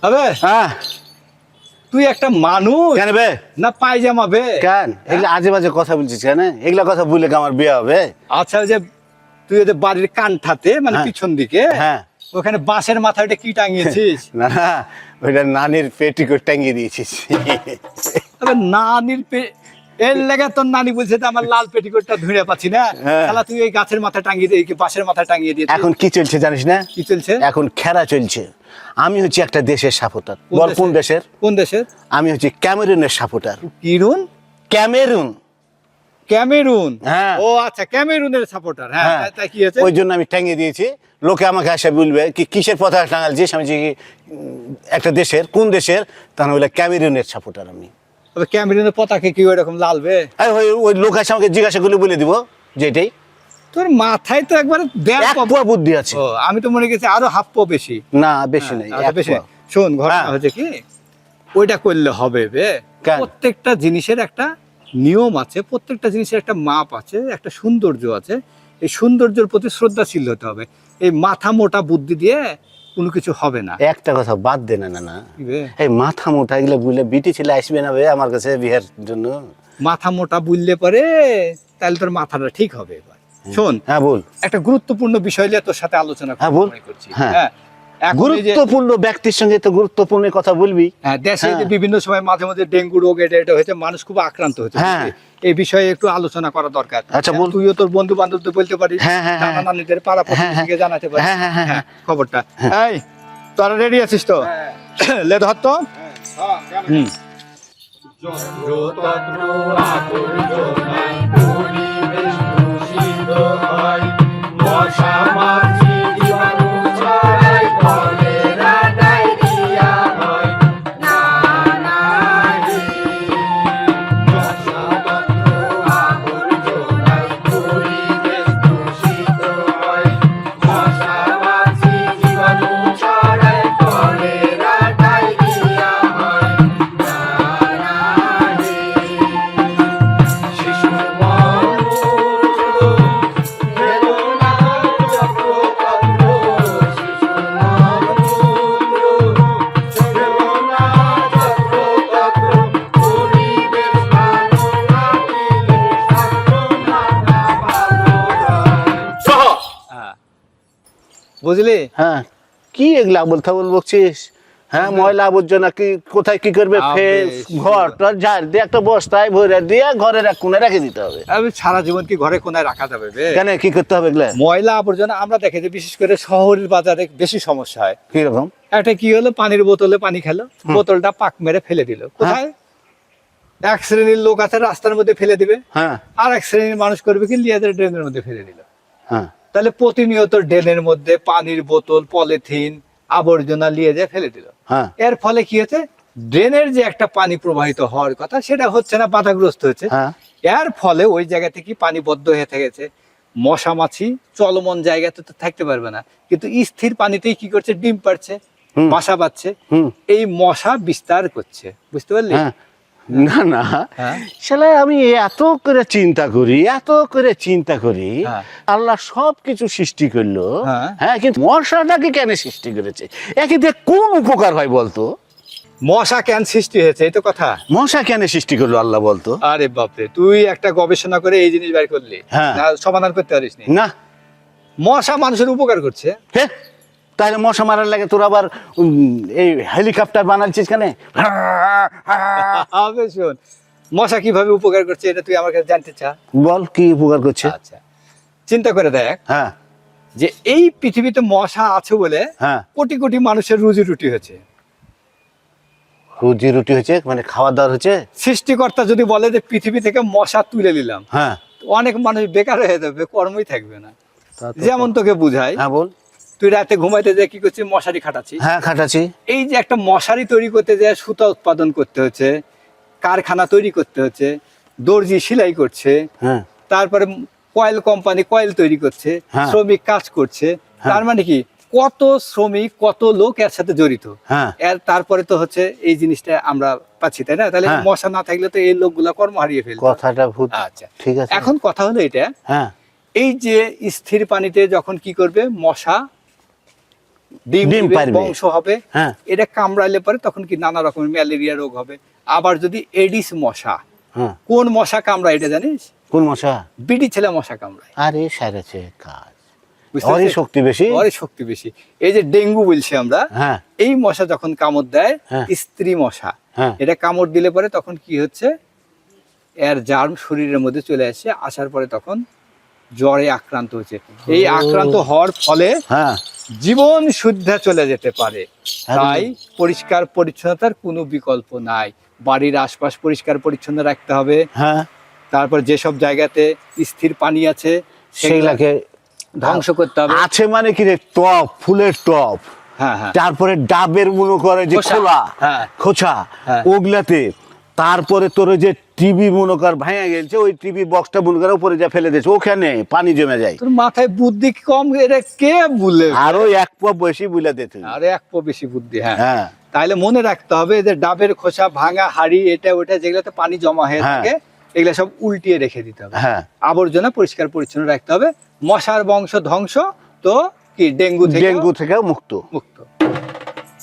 হবে? হ্যাঁ তুই একটা মানুষ কেন বে না পায়জামা বে? কেন এগুলা আজে বাজে কথা বলছিস কেন? এগুলা কথা বললে কি আমার বিয়ে হবে? আচ্ছা ওই যে তুই ওদের বাড়ির কানঠাতে মানে হ্যাঁ। পিছন দিকে হ্যাঁ ওখানে বাঁশের মাথায় ওটা কি টাঙিয়েছিস? না না ওইটা নানির পেটিকোট টাঙিয়ে দিয়েছিস। তবে নানির এর লেগে তোর নানি বলছে যে আমার লাল পেটিকোটটা ধরে পাচ্ছি না, হ্যাঁ। শালা তুই এই গাছের মাথায় টাঙিয়ে দিয়ে বাঁশের মাথায় টাঙিয়ে দিয়েছিস। এখন কি চলছে জানিস না? কি চলছে? এখন খেলা চলছে। আমি হচ্ছে একটা দেশের সাপোর্টার। বল কোন দেশের? কোন দেশের? আমি হচ্ছে ক্যামেরুনের সাপোর্টার। কিরুন? ক্যামেরুন। ক্যামেরুন? হ্যাঁ। ও আচ্ছা ক্যামেরুনের সাপোর্টার। হ্যাঁ হ্যাঁ তাই কি হয়েছে? ওই জন্য আমি টাঙিয়ে দিয়েছি। লোকে আমাকে এসে বলবে কি কিসের পতাকা টাঙালছিস? আমি যে একটা দেশের, কোন দেশের? তাহলে বলে ক্যামেরুনের সাপোর্টার আমি। তবে ক্যামেরুনের পতাকা কি ওইরকম লালবে? ওই লোক এসে আমাকে জিজ্ঞাসা করলে বলে দিব যেটাই। তোর মাথায় তো একবার এক পোয়া বুদ্ধি আছে। ও আমি তো মনে করছি আরো হাফ পো বেশি। না বেশি নেই, আচ্ছা, এক বেশি পোয়া। শোন ঘটনা হ্যাঁ। হচ্ছে কি ওইটা করলে হবে বে? কেন? প্রত্যেকটা জিনিসের একটা নিয়ম আছে, প্রত্যেকটা জিনিসের একটা মাপ আছে, একটা সৌন্দর্য আছে। এই সৌন্দর্যের প্রতি শ্রদ্ধাশীল হতে হবে। এই মাথা মোটা বুদ্ধি দিয়ে কোনো কিছু হবে না। একটা কথা বাদ দে না না কি বে? এই মাথা মোটা এগুলো বুঝলে বিটি ছেলে আসবে না বে আমার কাছে বিয়ের জন্য। মাথা মোটা বুঝলে পরে তাহলে তোর মাথাটা ঠিক হবে। এবার শোন হ্যাঁ বল। একটা গুরুত্বপূর্ণ বিষয় নিয়ে তোর সাথে আলোচনা হ্যাঁ, বল। করছি। হ্যাঁ। হ্যাঁ এখন এই যে গুরুত্বপূর্ণ ব্যক্তির সঙ্গে তো গুরুত্বপূর্ণ কথা বলবি। হ্যাঁ দেশে যে হ্যাঁ। বিভিন্ন সময় মাঝে মাঝে ডেঙ্গু রোগ এটা এটা হয়েছে, মানুষ খুব আক্রান্ত হচ্ছে। হ্যাঁ। এই বিষয়ে একটু আলোচনা করা দরকার। আচ্ছা, বল। তুইও তোর বন্ধু বান্ধবদের বলতে পারিস, হ্যাঁ, হ্যাঁ, হ্যাঁ। নানা নানিদের পাড়া প্রতিবেশীকে জানাতে পারিস। হ্যাঁ, হ্যাঁ, হ্যাঁ, হ্যাঁ, খবরটা এই তোরা রেডি আছিস তো? লে ধর তো। হুম হ্যাঁ। বুঝলি? হ্যাঁ কি এগুলা আবল তাবল বকছিস? হ্যাঁ ময়লা আবর্জনা কি কোথায় কি করবে? ফেস ঘরটা ঝাড় দিয়ে একটা বস্তায় ভরে দিয়ে ঘরের এক কোণে রেখে দিতে হবে। আমি সারা জীবন কি ঘরে কোনায় রাখা যাবে বে? কেন কি করতে হবে এগুলা? ময়লা আবর্জনা আমরা দেখে যে বিশেষ করে শহরের বাজারে বেশি সমস্যা হয়। কিরকম? একটা কি হলো, পানির বোতলে পানি খেলো, বোতলটা পাক মেরে ফেলে দিল কোথায়? এক শ্রেণীর লোক আছে রাস্তার মধ্যে ফেলে দিবে, হ্যাঁ আর এক শ্রেণীর মানুষ করবে কি লিয়াদের ড্রেনের মধ্যে ফেলে দিল। হ্যাঁ তাহলে প্রতিনিয়ত ড্রেনের মধ্যে পানির বোতল, পলিথিন, আবর্জনা লিয়ে যায় ফেলে দিল। হ্যাঁ এর ফলে কি হচ্ছে, ড্রেনের যে একটা পানি প্রবাহিত হওয়ার কথা সেটা হচ্ছে না, বাধাগ্রস্ত হচ্ছে। হ্যাঁ এর ফলে ওই জায়গা থেকে পানি বদ্ধ হয়ে থেকেছে। মশা মাছি চলমান জায়গাতে তো থাকতে পারবে না, কিন্তু স্থির পানিতেই কি করছে, ডিম পাড়ছে, হুম। বাসা বাঁধছে। হুম এই মশা বিস্তার করছে, বুঝতে পারলি? হ্যাঁ না না হ্যাঁ। শালা আমি এত করে চিন্তা করি, এত করে চিন্তা করি, হ্যাঁ। আল্লাহ সব কিছু সৃষ্টি করলো। হ্যাঁ। হ্যাঁ কিন্তু মশাটাকে কেন সৃষ্টি করেছে? একে দিয়ে কোন উপকার হয় বলতো? মশা কেন সৃষ্টি হয়েছে এই তো কথা। মশা কেন সৃষ্টি করলো আল্লাহ বলতো? আরে বাপরে, তুই একটা গবেষণা করে এই জিনিস বের করলি, হ্যাঁ। না সমাধান করতে পারিস নি? না মশা মানুষের উপকার করছে। হে তাহলে মশা মারার লাগে তোর আবার এই হেলিকপ্টার বানাচ্ছিস কেন? আবে শোন, মশা কিভাবে উপকার করছে এটা তুই আমার কাছে জানতে চা? বল কি উপকার করছে? আচ্ছা চিন্তা করে দেখ হ্যাঁ যে এই পৃথিবীতে মশা আছে বলে হ্যাঁ কোটি কোটি মানুষের রুজি রুটি হয়েছে। রুজি রুটি হচ্ছে মানে খাওয়া দাওয়া হচ্ছে। সৃষ্টিকর্তা যদি বলে যে পৃথিবী থেকে মশা তুলে নিলাম, হ্যাঁ অনেক মানুষ বেকার হয়ে যাবে, কর্মই থাকবে না। তা তো- যেমন তোকে বুঝাই, হ্যাঁ বল। তুই রাতে ঘুমাইতে যে কি করছিস, মশারি খাটাচ্ছিস। হ্যাঁ খাটাচ্ছি। এই যে একটা মশারি তৈরি করতে যায় সুতা উৎপাদন করতে হচ্ছে, কারখানা তৈরি করতে হচ্ছে, দর্জি সেলাই করছে, হ্যাঁ তারপরে কয়েল কোম্পানি কয়েল তৈরি করছে, হ্যাঁ। শ্রমিক কাজ করছে। হ্যাঁ। তার মানে কি কত শ্রমিক, কত লোক এর সাথে জড়িত। হ্যাঁ এর তারপরে তো হচ্ছে এই জিনিসটা আমরা পাচ্ছি, তাই না? তাহলে হ্যাঁ। মশা না থাকলে তো এই লোকগুলা কর্ম হারিয়ে ফেলতো। কথাটা ভূত। আচ্ছা ঠিক আছে। এখন কথা হলো এটা, হ্যাঁ এই যে স্থির পানিতে যখন কি করবে মশা, ডিম ডিম দিবে, পারবে। বংশ হবে। হ্যাঁ। এটা কামড়াইলে পরে তখন কি নানা রকমের ম্যালেরিয়া রোগ হবে। আবার যদি এডিস মশা, হ্যাঁ। কোন মশা কামড়ায় এটা জানিস? কোন মশা? বিড়ি ছেলে মশা কামড়ায়। আরে সারেছে কাজ, বুঝতে ওরই পেরেছিস? শক্তি বেশি। ওরই শক্তি বেশি। এই যে ডেঙ্গু বলছি আমরা, হ্যাঁ। এই মশা যখন কামড় দেয়, হ্যাঁ। স্ত্রী মশা, হ্যাঁ। এটা কামড় দিলে পরে তখন কি হচ্ছে, এর জার্ম শরীরের মধ্যে চলে আসছে, আসার পরে তখন জ্বরে আক্রান্ত হচ্ছে। এই আক্রান্ত হওয়ার ফলে হ্যাঁ। জীবন শুদ্ধা চলে যেতে পারে। আরে। তাই পরিষ্কার পরিচ্ছন্নতার কোনো বিকল্প নাই। বাড়ির আশপাশ পরিষ্কার পরিচ্ছন্ন রাখতে হবে। হ্যাঁ। তারপর যেসব জায়গাতে স্থির পানি আছে সেগুলাকে ধ্বংস করতে হবে। আছে মানে কি রে, টপ, ফুলের টপ, হ্যাঁ হ্যাঁ তারপরে ডাবের মনে করে যে খোসা। খোলা, হ্যাঁ। খোঁচা, হ্যাঁ। ওগুলাতে। তারপরে তোর ওই যে টিভি মনে কর ভাঙা গেছে, ওই টিভি বক্সটা মনে করে উপরে যা ফেলে দিয়েছে, ওখানে পানি জমে যায়। তোর মাথায় বুদ্ধি কম, এটা কে বলে? আরো এক পা বেশি বুঝলে দিতে। আরে এক পো বেশি বুদ্ধি। হ্যাঁ হ্যাঁ। তাহলে মনে রাখতে হবে যে ডাবের খোসা, ভাঙা হাড়ি, এটা ওটা যেগুলোতে পানি জমা হয়ে হ্যাঁ। থাকে, এগুলা সব উল্টিয়ে রেখে দিতে হবে। হ্যাঁ। আবর্জনা পরিষ্কার পরিচ্ছন্ন রাখতে হবে। মশার বংশ ধ্বংস, তো কি ডেঙ্গু থেকে ডেঙ্গু থেকেও মুক্ত। মুক্ত।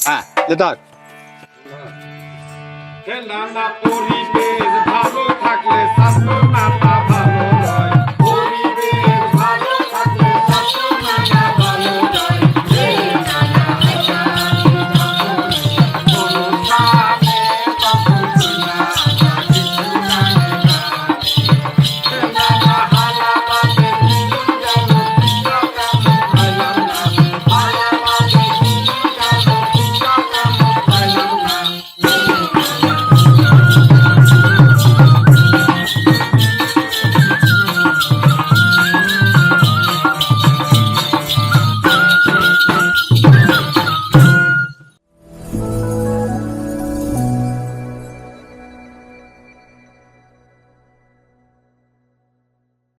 হ্যাঁ, যে ধর খেলা না করিবে